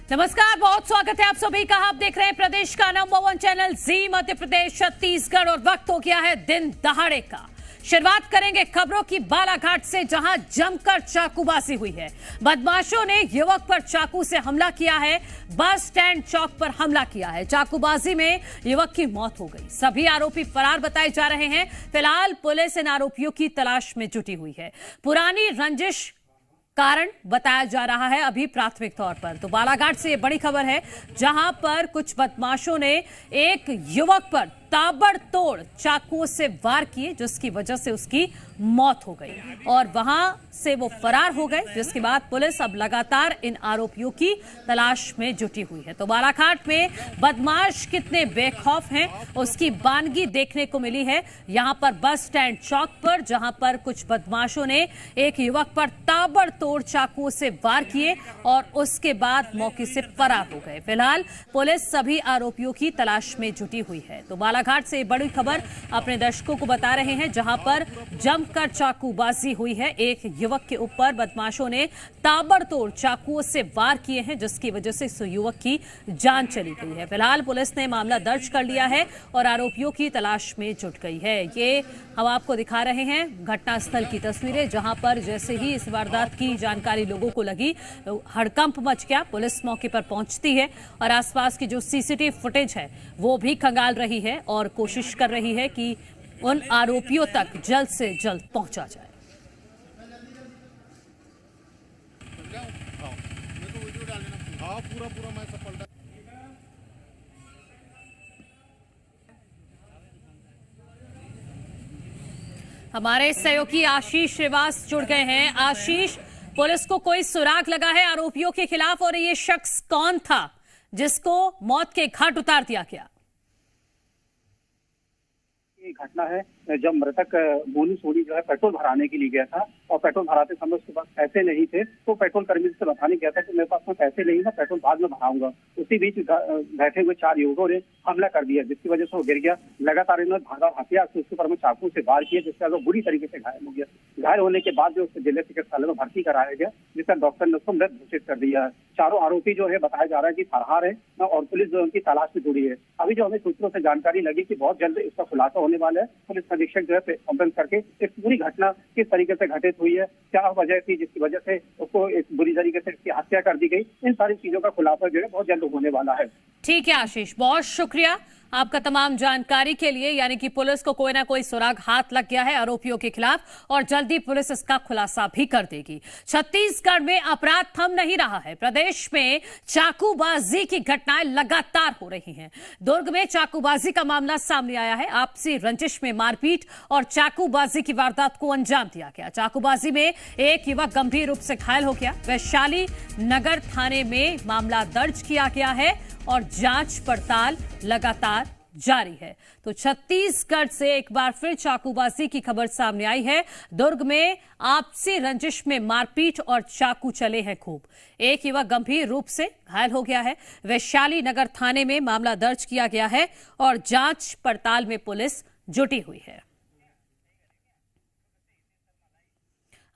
नमस्कार, बहुत स्वागत है आप सभी का। आप देख रहे हैं प्रदेश का नंबर 1 चैनल जी मध्य प्रदेश छत्तीसगढ़ और वक्त हो गया है दिन दहाड़े का। शुरुआत करेंगे खबरों की बालाघाट से, जहां जमकर चाकूबाजी हुई है। बदमाशों ने युवक पर चाकू से हमला किया है, बस स्टैंड चौक पर हमला किया है। चाकूबाजी में युवक की मौत हो गई। सभी आरोपी फरार बताए जा रहे हैं। फिलहाल पुलिस इन आरोपियों की तलाश में जुटी हुई है। पुरानी रंजिश कारण बताया जा रहा है अभी प्राथमिक तौर पर। तो बालाघाट से ये बड़ी खबर है, जहां पर कुछ बदमाशों ने एक युवक पर ताबड़तोड़ चाकुओं से वार किए, जिसकी वजह से उसकी मौत हो गई और वहां से वो फरार हो गए, जिसके बाद पुलिस अब लगातार इन आरोपियों की तलाश में जुटी हुई है। तो बालाघाट में बदमाश कितने बेखौफ हैं, उसकी बानगी देखने को मिली है यहां पर बस स्टैंड चौक पर, जहां पर कुछ बदमाशों ने एक युवक पर ताबड़तोड़ चाकुओं से वार किए और उसके बाद मौके से फरार हो गए। फिलहाल पुलिस सभी आरोपियों की तलाश में जुटी हुई है। तो बालाघाट से बड़ी खबर अपने दर्शकों को बता रहे हैं, जहां पर जमकर चाकूबाजी हुई है। एक युवक के ऊपर बदमाशों ने ताबड़तोड़ चाकुओं से वार किए हैं, जिसकी वजह से इस युवक की जान चली गई है। फिलहाल पुलिस ने मामला दर्ज कर लिया है और आरोपियों की तलाश में जुट गई है। ये हम आपको दिखा रहे हैं घटनास्थल की तस्वीरें, जहां पर जैसे ही इस वारदात की जानकारी लोगों को लगी, हड़कंप मच गया। पुलिस मौके पर पहुंचती है और आसपास की जो सीसीटीवी फुटेज है वो भी खंगाल रही है और कोशिश कर रही है कि उन आरोपियों तक जल्द से जल्द पहुंचा जाए। हमारे सहयोगी आशीष श्रीवास जुड़ गए हैं। आशीष, पुलिस को कोई सुराग लगा है आरोपियों के खिलाफ, और ये शख्स कौन था जिसको मौत के घाट उतार दिया गया? घटना है जब मृतक मोनू सोनी जो है पेट्रोल भराने के लिए गया था और पेट्रोल भराते समय उसके पास पैसे नहीं थे, तो पेट्रोल कर्मी से बताने गया था कि मेरे पास में पैसे नहीं है, पेट्रोल बाद में भराऊंगा। उसी बीच बैठे हुए 4 युवकों ने हमला कर दिया, जिसकी वजह से वो गिर गया। लगातार इन्होंने भागा हथियार से उसके ऊपर में चाकू से वार किया, जिससे वो बुरी तरीके से घायल हो गया। घायल होने के बाद जो उसको जिला चिकित्सालय में भर्ती कराया गया, जिसका डॉक्टर ने उसको मृत घोषित कर दिया है। चारों आरोपी जो है बताया जा रहा है कि फरार है और पुलिस जो उनकी तलाश में जुड़ी है। अभी जो हमें सूत्रों से जानकारी लगी कि बहुत जल्द इसका खुलासा होने वाला है। पुलिस अधीक्षक जो है कॉन्फ्रेंस करके इस पूरी घटना किस तरीके से घटित हुई है, क्या वजह थी जिसकी वजह से उसको एक बुरी तरीके से इसकी हत्या कर दी गई, इन सारी चीजों का खुलासा जो है बहुत जल्द होने वाला है। ठीक है आशीष, बहुत शुक्रिया आपका तमाम जानकारी के लिए। यानी कि पुलिस को कोई ना कोई सुराग हाथ लग गया है आरोपियों के खिलाफ और जल्दी पुलिस इसका खुलासा भी कर देगी। छत्तीसगढ़ में अपराध थम नहीं रहा है। प्रदेश में चाकूबाजी की घटनाएं लगातार हो रही हैं। दुर्ग में चाकूबाजी का मामला सामने आया है। आपसी रंजिश में मारपीट और चाकूबाजी की वारदात को अंजाम दिया गया। चाकूबाजी में एक युवक गंभीर रूप से घायल हो गया। वैशाली नगर थाने में मामला दर्ज किया गया है और जांच पड़ताल लगातार जारी है। तो छत्तीसगढ़ से एक बार फिर चाकूबाजी की खबर सामने आई है। दुर्ग में आपसी रंजिश में मारपीट और चाकू चले हैं खूब। एक युवक गंभीर रूप से घायल हो गया है। वैशाली नगर थाने में मामला दर्ज किया गया है और जांच पड़ताल में पुलिस जुटी हुई है।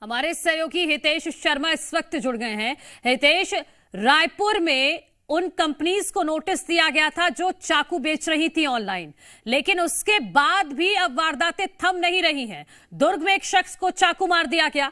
हमारे सहयोगी हितेश शर्मा इस वक्त जुड़ गए हैं। हितेश, रायपुर में उन कंपनीज को नोटिस दिया गया था जो चाकू बेच रही थी ऑनलाइन, लेकिन उसके बाद भी अब वारदातें थम नहीं रही हैं। दुर्ग में एक शख्स को चाकू मार दिया गया।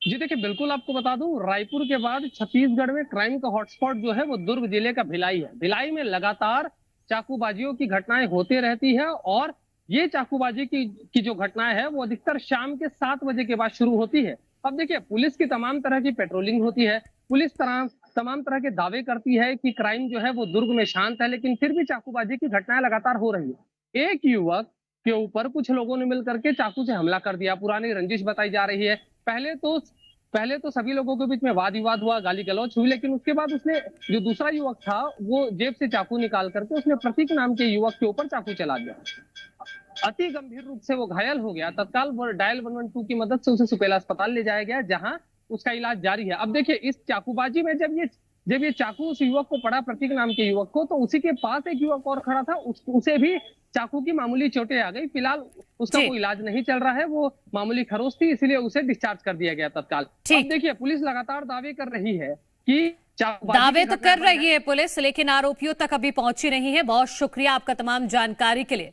जी देखिए, बिल्कुल आपको बता दूं, रायपुर के बाद छत्तीसगढ़ में क्राइम का हॉटस्पॉट जो है वो दुर्ग जिले का भिलाई है। भिलाई में लगातार चाकूबाजियों की घटनाएं होती रहती है और ये चाकूबाजी की जो घटनाएं है वो अधिकतर शाम के 7 बजे के बाद शुरू होती है। अब देखिए, पुलिस की तमाम तरह की पेट्रोलिंग होती है, पुलिस तमाम तरह के दावे करती है कि क्राइम जो है वो दुर्ग में शांत है, लेकिन फिर भी चाकूबाजी की घटनाएं लगातार हो रही है। एक युवक के ऊपर कुछ लोगों ने मिलकर के चाकू से हमला कर दिया। पुरानी रंजिश बताई जा रही है। पहले तो सभी लोगों के बीच में वाद विवाद हुआ, गाली गलौज हुई, लेकिन उसके बाद उसने जो दूसरा युवक था वो जेब से चाकू निकाल करके उसने प्रतीक नाम के युवक के ऊपर चाकू चला दिया। अति गंभीर रूप से वो घायल हो गया। तत्काल डायल 112 की मदद से उसे सुपेला अस्पताल ले जाया गया, जहां उसका इलाज जारी है। अब देखिए, इस चाकूबाजी में जब ये चाकू उस युवक को पड़ा, प्रतीक नाम के युवक को, तो उसी के पास एक युवक और खड़ा था, उसे भी चाकू की मामूली चोटें आ गई। फिलहाल उसका कोई इलाज नहीं चल रहा है, वो मामूली खरोच थी, इसलिए उसे डिस्चार्ज कर दिया गया तत्काल। अब देखिए, पुलिस लगातार दावे कर रही है कि दावे तो कर रही है पुलिस, लेकिन आरोपियों तक अभी पहुंची नहीं है। बहुत शुक्रिया आपका तमाम जानकारी के लिए।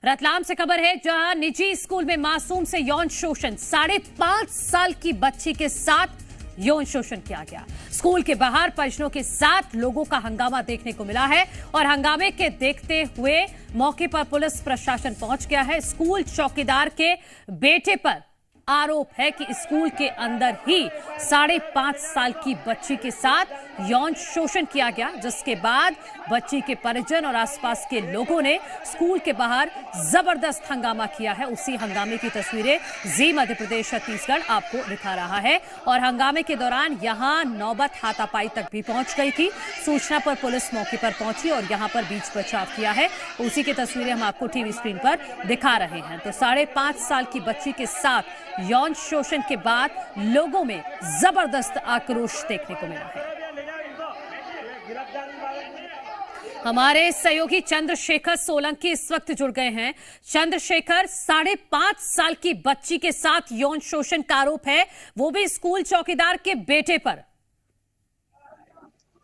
रतलाम से खबर है, जहां निजी स्कूल में मासूम से यौन शोषण, 5.5 साल की बच्ची के साथ यौन शोषण किया गया। स्कूल के बाहर परिजनों के साथ लोगों का हंगामा देखने को मिला है और हंगामे के देखते हुए मौके पर पुलिस प्रशासन पहुंच गया है। स्कूल चौकीदार के बेटे पर आरोप है कि स्कूल के अंदर ही 5.5 साल की बच्ची के साथ यौन शोषण किया गया, जिसके बाद बच्ची के परिजन और आसपास के लोगों ने स्कूल के बाहर जबरदस्त हंगामा किया है। उसी हंगामे की तस्वीरें जी मध्य प्रदेश छत्तीसगढ़ आपको दिखा रहा है और हंगामे के दौरान यहां नौबत हाथापाई तक भी पहुंच गई थी। सूचना पर पुलिस मौके पर पहुंची और यहां पर बीच बचाव किया है। उसी की तस्वीरें हम आपको टीवी स्क्रीन पर दिखा रहे हैं। तो 5.5 साल की बच्ची के साथ यौन शोषण के बाद लोगों में जबरदस्त आक्रोश देखने को मिला है। हमारे सहयोगी चंद्रशेखर सोलंकी इस वक्त जुड़ गए हैं। चंद्रशेखर, 5.5 साल की बच्ची के साथ यौन शोषण का आरोप है, वो भी स्कूल चौकीदार के बेटे पर।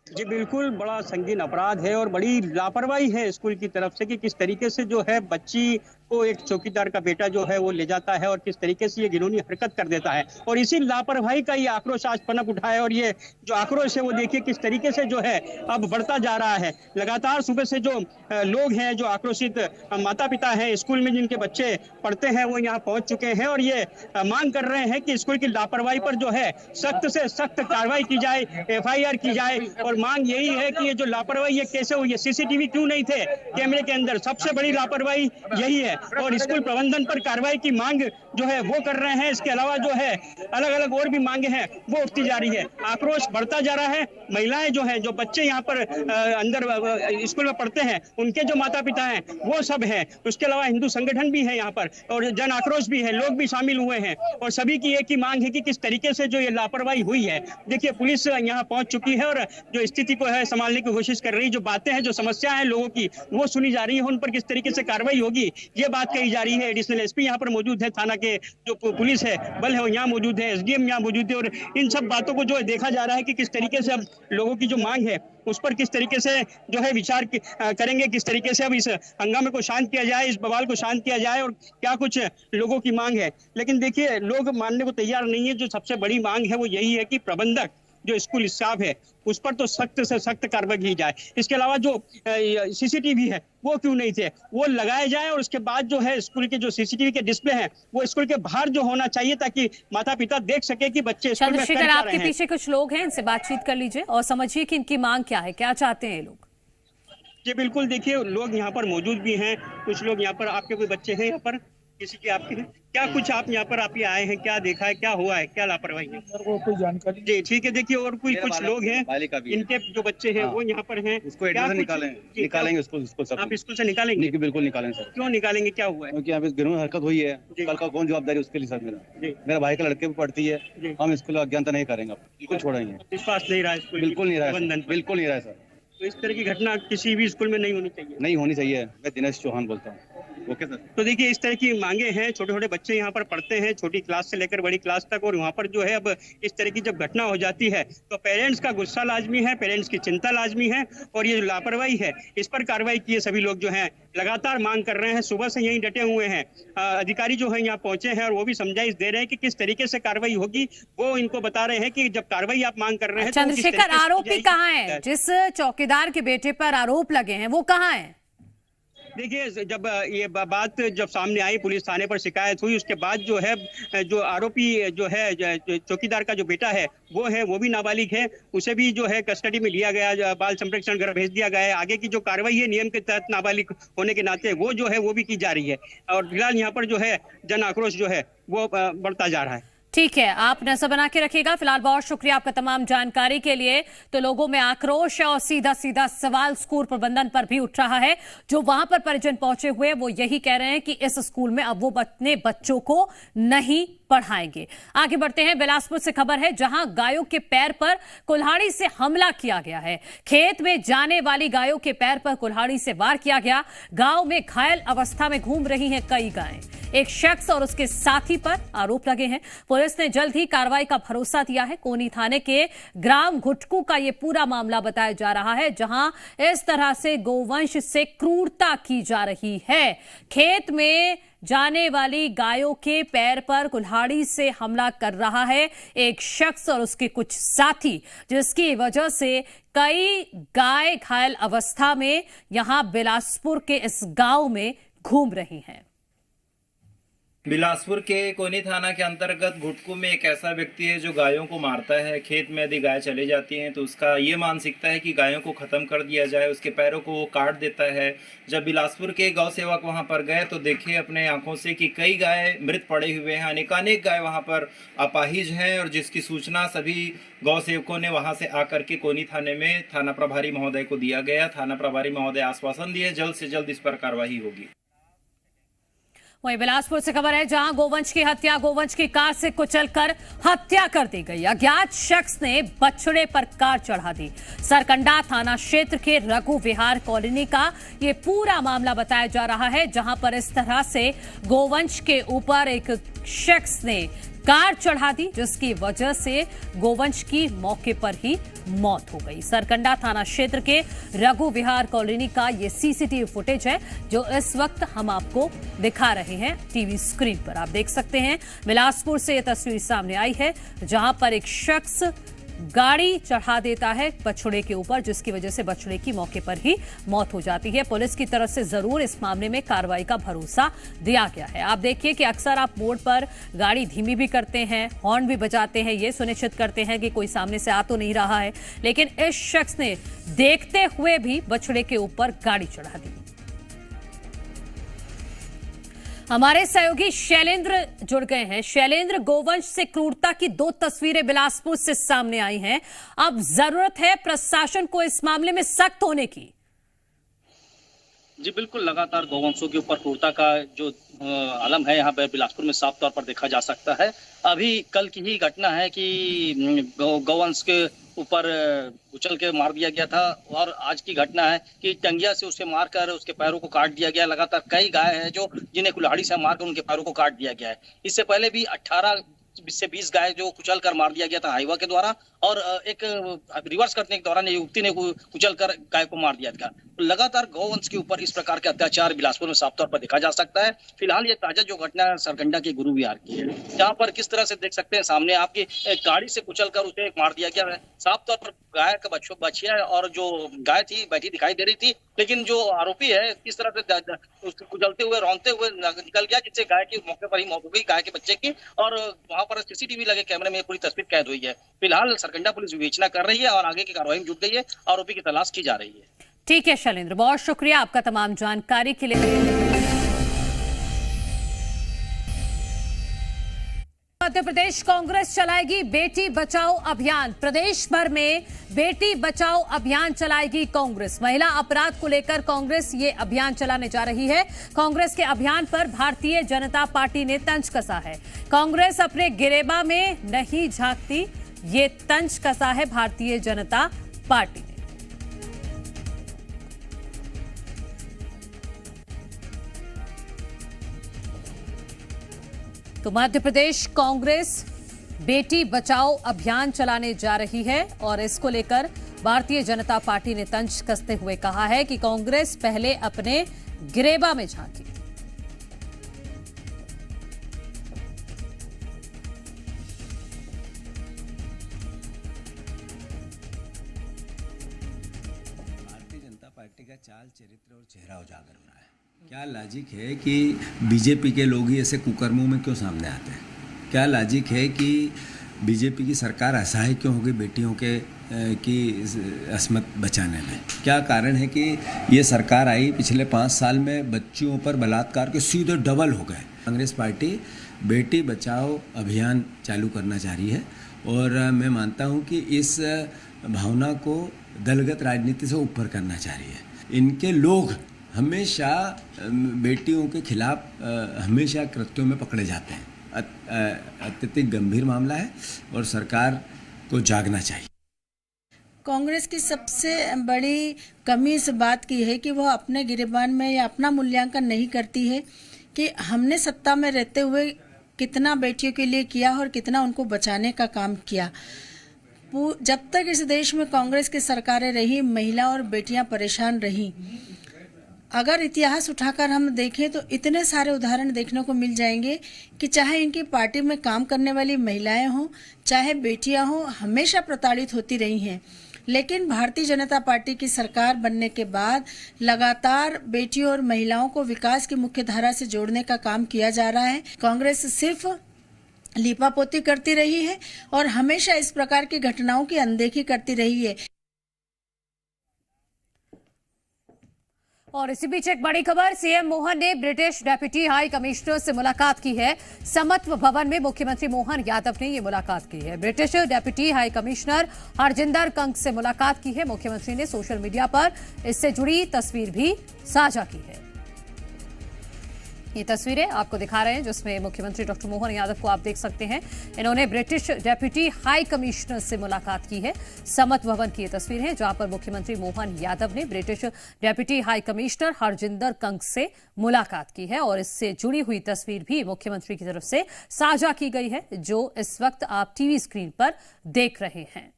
जी बिल्कुल, बड़ा संगीन अपराध है और बड़ी लापरवाही है स्कूल की तरफ से कि किस तरीके से जो है बच्ची को एक चौकीदार का बेटा जो है वो ले जाता है और किस तरीके से ये घिनौनी हरकत कर देता है। और इसी लापरवाही का ये आक्रोश आज पनप उठा है और ये जो आक्रोश है वो देखिए किस तरीके से जो है अब बढ़ता जा रहा है। लगातार सुबह से जो लोग हैं, जो आक्रोशित माता पिता हैं, स्कूल में जिनके बच्चे पढ़ते हैं, वो यहाँ पहुंच चुके हैं और ये मांग कर रहे हैं कि स्कूल की लापरवाही पर जो है सख्त से सख्त कार्रवाई की जाए, FIR की जाए। और मांग यही है कि ये जो लापरवाही ये कैसे हुई है, CCTV क्यों नहीं थे कैमरे के अंदर, सबसे बड़ी लापरवाही यही है। और स्कूल प्रबंधन पर कार्रवाई की मांग जो है वो कर रहे हैं। इसके अलावा जो है अलग अलग और भी मांगे हैं वो उठती जा रही है। आक्रोश बढ़ता जा रहा है। महिलाएं जो है, जो बच्चे यहाँ पर अंदर स्कूल में पढ़ते हैं, उनके जो माता पिता हैं वो सब हैं। उसके अलावा हिंदू संगठन भी है यहाँ पर और जन आक्रोश भी है, लोग भी शामिल हुए हैं और सभी की एक ही मांग है कि किस तरीके से जो ये लापरवाही हुई है। देखिए पुलिस यहाँ पहुंच चुकी है और जो स्थिति को है संभालने की कोशिश कर रही है। जो बातें हैं, जो समस्या है लोगों की, वो सुनी जा रही है। उन पर किस तरीके से कार्रवाई होगी ये बात कही जा रही है। एडिशनल SP यहाँ पर मौजूद है, थाना के जो पुलिस है बल है वो यहाँ मौजूद है, SDM यहाँ मौजूद है और इन सब बातों को जो है देखा जा रहा है कि किस तरीके से अब लोगों की जो मांग है उस पर किस तरीके से जो है विचार करेंगे, किस तरीके से अब इस हंगामे को शांत किया जाए, इस बवाल को शांत किया जाए और क्या कुछ लोगों की मांग है। लेकिन देखिए लोग मानने को तैयार नहीं है। जो सबसे बड़ी मांग है वो यही है कि प्रबंधक, जो स्कूल स्टाफ है, उस पर तो सख्त से सख्त कार्रवाई की जाए। इसके अलावा जो CCTV है वो क्यों नहीं थे, वो लगाए जाए और उसके बाद जो है स्कूल के जो CCTV के डिस्प्ले हैं वो स्कूल के बाहर जो होना चाहिए ताकि माता पिता देख सके कि बच्चे स्कूल में कर क्या रहे हैं। आपके पीछे कुछ लोग हैं, इनसे बातचीत कर लीजिए और समझिए कि इनकी मांग क्या है, क्या चाहते हैं ये लोग। जी बिल्कुल, देखिए लोग यहाँ पर मौजूद भी हैं। कुछ लोग यहाँ पर, आपके कोई बच्चे हैं यहाँ पर, किसी के आपके हैं क्या? कुछ आप यहाँ पर आप ये आए हैं, क्या देखा है, क्या हुआ है, क्या लापरवाही है? कोई जानकारी? जी ठीक है। देखिए और कुछ लोग हैं, इनके जो बच्चे हैं वो यहाँ पर हैं। उसको एड्रेस निकालेंगे उसको सब। आप स्कूल से निकालेंगे? बिल्कुल निकालेंगे सर। क्यों निकालेंगे, क्या हुआ है? क्योंकि यहाँ पे घिनौनी हरकत हुई है। कल का कौन जवाबदारी उसके लिए सर? मेरा भाई का लड़के भी पढ़ती है। हम स्कूल अज्ञानता नहीं करेंगे, बिल्कुल छोड़ेंगे। विश्वास नहीं रहा स्कूल? बिल्कुल नहीं रहा, बिल्कुल नहीं रहा सर। तो इस तरह की घटना किसी भी स्कूल में नहीं होनी चाहिए? नहीं होनी चाहिए। मैं दिनेश चौहान बोलता हूँ। Okay sir. तो देखिए इस तरह की मांगे हैं। छोटे छोटे बच्चे यहाँ पर पढ़ते हैं, छोटी क्लास से लेकर बड़ी क्लास तक, और वहाँ पर जो है अब इस तरह की जब घटना हो जाती है तो पेरेंट्स का गुस्सा लाजमी है, पेरेंट्स की चिंता लाजमी है और ये जो लापरवाही है इस पर कार्रवाई किए। सभी लोग जो हैं लगातार मांग कर रहे हैं, सुबह से यहीं डटे हुए हैं। अधिकारी जो है यहाँ पहुंचे हैं और वो भी समझाइश दे रहे हैं कि किस तरीके से कार्रवाई होगी। वो इनको बता रहे हैं कि जब कार्रवाई आप मांग कर रहे हैं। चंद्रशेखर, आरोपी कहाँ है? जिस चौकीदार के बेटे पर आरोप लगे हैं वो कहाँ है? देखिए जब ये बात जब सामने आई, पुलिस थाने पर शिकायत हुई, उसके बाद जो है जो आरोपी जो है चौकीदार का जो बेटा है वो भी नाबालिग है। उसे भी जो है कस्टडी में लिया गया, बाल संप्रेक्षण घर भेज दिया गया है। आगे की जो कार्रवाई है नियम के तहत नाबालिग होने के नाते वो जो है वो भी की जा रही है और फिलहाल यहाँ पर जो है जन आक्रोश जो है वो बढ़ता जा रहा है। ठीक है, आप नजर बना के रखिएगा। फिलहाल बहुत शुक्रिया आपका तमाम जानकारी के लिए। तो लोगों में आक्रोश है और सीधा सीधा सवाल स्कूल प्रबंधन पर भी उठ रहा है। जो वहां पर परिजन पहुंचे हुए वो यही कह रहे हैं कि इस स्कूल में अब वो अपने बच्चों को नहीं बढ़ाएंगे। आगे बढ़ते हैं, बिलासपुर से खबर है जहां गायों के पैर पर कुल्हाड़ी से हमला किया गया है। खेत में जाने वाली गायों के पैर पर कुल्हाड़ी से वार किया गया। गांव में घायल अवस्था में घूम रही हैं कई गायें। एक शख्स और उसके साथी पर आरोप लगे हैं। पुलिस ने जल्द ही कार्रवाई का भरोसा दिया है। कोनी थाने के ग्राम घुटकू का यह पूरा मामला बताया जा रहा है, जहां इस तरह से गोवंश से क्रूरता की जा रही है। खेत में जाने वाली गायों के पैर पर कुल्हाड़ी से हमला कर रहा है एक शख्स और उसके कुछ साथी, जिसकी वजह से कई गाय घायल अवस्था में यहां बिलासपुर के इस गांव में घूम रही हैं। बिलासपुर के कोनी थाना के अंतर्गत घुटकू में एक ऐसा व्यक्ति है जो गायों को मारता है। खेत में यदि गाय चली जाती हैं तो उसका ये मानसिकता है कि गायों को ख़त्म कर दिया जाए, उसके पैरों को वो काट देता है। जब बिलासपुर के गौ सेवक वहां पर गए तो देखे अपने आंखों से कि कई गाय मृत पड़े हुए हैं, अनेकानेक गाय वहां पर अपाहिज हैं, और जिसकी सूचना सभी गौ सेवकों ने वहां से आकर के कोनी थाने में थाना प्रभारी महोदय को दिया गया। थाना प्रभारी महोदय आश्वासन दिए जल्द से जल्द इस पर कार्रवाई होगी। वहीं बिलासपुर से खबर है जहां गोवंश की हत्या, गोवंश की कार से कुचलकर हत्या कर दी गई। अज्ञात शख्स ने बछड़े पर कार चढ़ा दी। सरकंडा थाना क्षेत्र के रघु विहार कॉलोनी का ये पूरा मामला बताया जा रहा है, जहां पर इस तरह से गोवंश के ऊपर एक शख्स ने कार चढ़ा दी, जिसकी वजह से गोवंश की मौके पर ही मौत हो गई। सरकंडा थाना क्षेत्र के रघु विहार कॉलोनी का ये सीसीटीवी फुटेज है जो इस वक्त हम आपको दिखा रहे हैं टीवी स्क्रीन पर। आप देख सकते हैं बिलासपुर से ये तस्वीर सामने आई है जहां पर एक शख्स गाड़ी चढ़ा देता है बछड़े के ऊपर, जिसकी वजह से बछड़े की मौके पर ही मौत हो जाती है। पुलिस की तरफ से जरूर इस मामले में कार्रवाई का भरोसा दिया गया है। आप देखिए कि अक्सर आप मोड़ पर गाड़ी धीमी भी करते हैं, हॉर्न भी बजाते हैं, ये सुनिश्चित करते हैं कि कोई सामने से आ तो नहीं रहा है, लेकिन इस शख्स ने देखते हुए भी बछड़े के ऊपर गाड़ी चढ़ा दी। हमारे सहयोगी शैलेंद्र जुड़ गए हैं। शैलेंद्र, गोवंश से क्रूरता की 2 तस्वीरें बिलासपुर से सामने आई हैं। अब जरूरत है प्रशासन को इस मामले में सख्त होने की। जी बिल्कुल, लगातार गौवंशों के ऊपर क्रूरता का जो आलम है यहाँ पे बिलासपुर में साफ तौर पर देखा जा सकता है। अभी कल की ही घटना है कि गौवंश के ऊपर उछल के मार दिया गया था, और आज की घटना है कि टंगिया से उसे मारकर उसके पैरों को काट दिया गया। लगातार कई गाय हैं जो जिन्हें कुल्हाड़ी से मारकर उनके पैरों को काट दिया गया है। इससे पहले भी 18 से 20 गाय जो कुचल कर मार दिया गया था हाईवा के द्वारा, और एक रिवर्स करने के दौरान युवती ने कुचल कर गाय को मार दिया था। लगातार गौवंश के ऊपर इस प्रकार के अत्याचार बिलासपुर में साफ तौर पर देखा जा सकता है। फिलहाल ये ताजा जो घटना सरकंडा के गुरु विहार की है, जहाँ पर किस तरह से देख सकते हैं सामने आपकी गाड़ी से कुचल कर उसे मार दिया गया है। साफ तौर पर गाय का बछिया और जो गाय थी बैठी दिखाई दे रही थी, लेकिन जो आरोपी है किस तरह से उसको कुचलते हुए रौंदते हुए निकल गया, जिससे गाय की मौके पर ही मौत हो गई, गाय के बच्चे की। और वहां पर सीसीटीवी लगे कैमरे में पूरी तस्वीर कैद हुई है। फिलहाल सरकंडा पुलिस विवेचना कर रही है और आगे की कार्रवाई में जुट गई है। आरोपी की तलाश की जा रही है। ठीक है शैलेंद्र, बहुत शुक्रिया आपका तमाम जानकारी के लिए। मध्य प्रदेश कांग्रेस चलाएगी बेटी बचाओ अभियान। प्रदेश भर में बेटी बचाओ अभियान चलाएगी कांग्रेस। महिला अपराध को लेकर कांग्रेस ये अभियान चलाने जा रही है। कांग्रेस के अभियान पर भारतीय जनता पार्टी ने तंज कसा है। कांग्रेस अपने गिरेबा में नहीं झांकती, ये तंज कसा है भारतीय जनता पार्टी ने। तो मध्य प्रदेश कांग्रेस बेटी बचाओ अभियान चलाने जा रही है और इसको लेकर भारतीय जनता पार्टी ने तंज कसते हुए कहा है कि कांग्रेस पहले अपने गिरेबा में झांकी। भारतीय जनता पार्टी का चाल चरित्र और चेहरा उजागर हो रहा है। क्या लॉजिक है कि बीजेपी के लोग ही ऐसे कुकर्मों में क्यों सामने आते हैं? क्या लॉजिक है कि बीजेपी की सरकार असहाय क्यों हो गई बेटियों के की अस्मत बचाने में? क्या कारण है कि ये सरकार आई पिछले 5 साल में बच्चियों पर बलात्कार के सीधे डबल हो गए? कांग्रेस पार्टी बेटी बचाओ अभियान चालू करना चाह रही है और मैं मानता हूँ कि इस भावना को दलगत राजनीति से ऊपर करना चाह रही है। इनके लोग हमेशा बेटियों के खिलाफ हमेशा कृत्यों में पकड़े जाते हैं। अत्यधिक गंभीर मामला है और सरकार को जागना चाहिए। कांग्रेस की सबसे बड़ी कमी इस बात की है कि वह अपने गिरेबान में या अपना मूल्यांकन नहीं करती है कि हमने सत्ता में रहते हुए कितना बेटियों के लिए किया और कितना उनको बचाने का काम किया। जब तक इस देश में कांग्रेस की सरकारें रही, महिला और बेटियां परेशान रहीं। अगर इतिहास उठाकर हम देखें तो इतने सारे उदाहरण देखने को मिल जाएंगे कि चाहे इनकी पार्टी में काम करने वाली महिलाएं हों, चाहे बेटियां हों, हमेशा प्रताड़ित होती रही हैं। लेकिन भारतीय जनता पार्टी की सरकार बनने के बाद लगातार बेटियों और महिलाओं को विकास की मुख्य धारा से जोड़ने का काम किया जा रहा है। कांग्रेस सिर्फ लीपापोती करती रही है और हमेशा इस प्रकार की घटनाओं की अनदेखी करती रही है। और इसी बीच एक बड़ी खबर, सीएम मोहन ने ब्रिटिश डेप्यूटी हाई कमिश्नर से मुलाकात की है। समत्व भवन में मुख्यमंत्री मोहन यादव ने ये मुलाकात की है। British deputy high commissioner Harjinder Kang से मुलाकात की है। मुख्यमंत्री ने सोशल मीडिया पर इससे जुड़ी तस्वीर भी साझा की है। ये तस्वीरें आपको दिखा रहे हैं जिसमें मुख्यमंत्री डॉक्टर मोहन यादव को आप देख सकते हैं। इन्होंने ब्रिटिश डेप्यूटी हाई कमिश्नर से मुलाकात की है। समत भवन की ये तस्वीर है जहां पर मुख्यमंत्री मोहन यादव ने British deputy high commissioner Harjinder Kang से मुलाकात की है और इससे जुड़ी हुई तस्वीर भी मुख्यमंत्री की तरफ से साझा की गई है, जो इस वक्त आप टीवी स्क्रीन पर देख रहे हैं।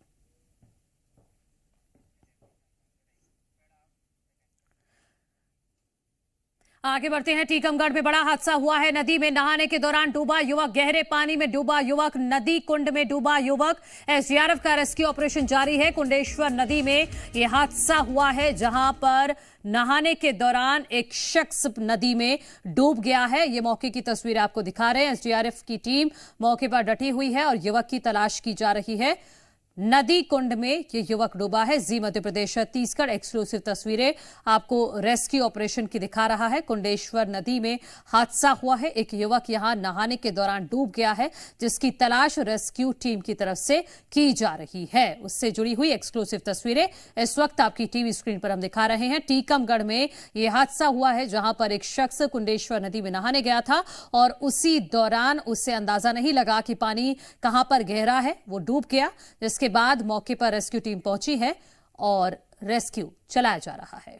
आगे बढ़ते हैं। टीकमगढ़ में बड़ा हादसा हुआ है। नदी में नहाने के दौरान डूबा युवक, गहरे पानी में डूबा युवक, नदी कुंड में डूबा युवक। एसडीआरएफ का रेस्क्यू ऑपरेशन जारी है। कुंडेश्वर नदी में यह हादसा हुआ है जहां पर नहाने के दौरान एक शख्स नदी में डूब गया है। ये मौके की तस्वीर आपको दिखा रहे हैं। एसडीआरएफ की टीम मौके पर डटी हुई है और युवक की तलाश की जा रही है। नदी कुंड में ये युवक डूबा है। जी मध्य प्रदेश छत्तीसगढ़ एक्सक्लूसिव तस्वीरें आपको रेस्क्यू ऑपरेशन की दिखा रहा है। कुंडेश्वर नदी में हादसा हुआ है। एक युवक यहां नहाने के दौरान डूब गया है जिसकी तलाश रेस्क्यू टीम की तरफ से की जा रही है। उससे जुड़ी हुई एक्सक्लूसिव तस्वीरें इस वक्त आपकी टीवी स्क्रीन पर हम दिखा रहे हैं। टीकमगढ़ में यह हादसा हुआ है जहां पर एक शख्स कुंडेश्वर नदी में नहाने गया था और उसी दौरान उससे अंदाजा नहीं लगा कि पानी कहां पर गहरा है, वो डूब गया। इसके बाद मौके पर रेस्क्यू टीम पहुंची है और रेस्क्यू चलाया जा रहा है।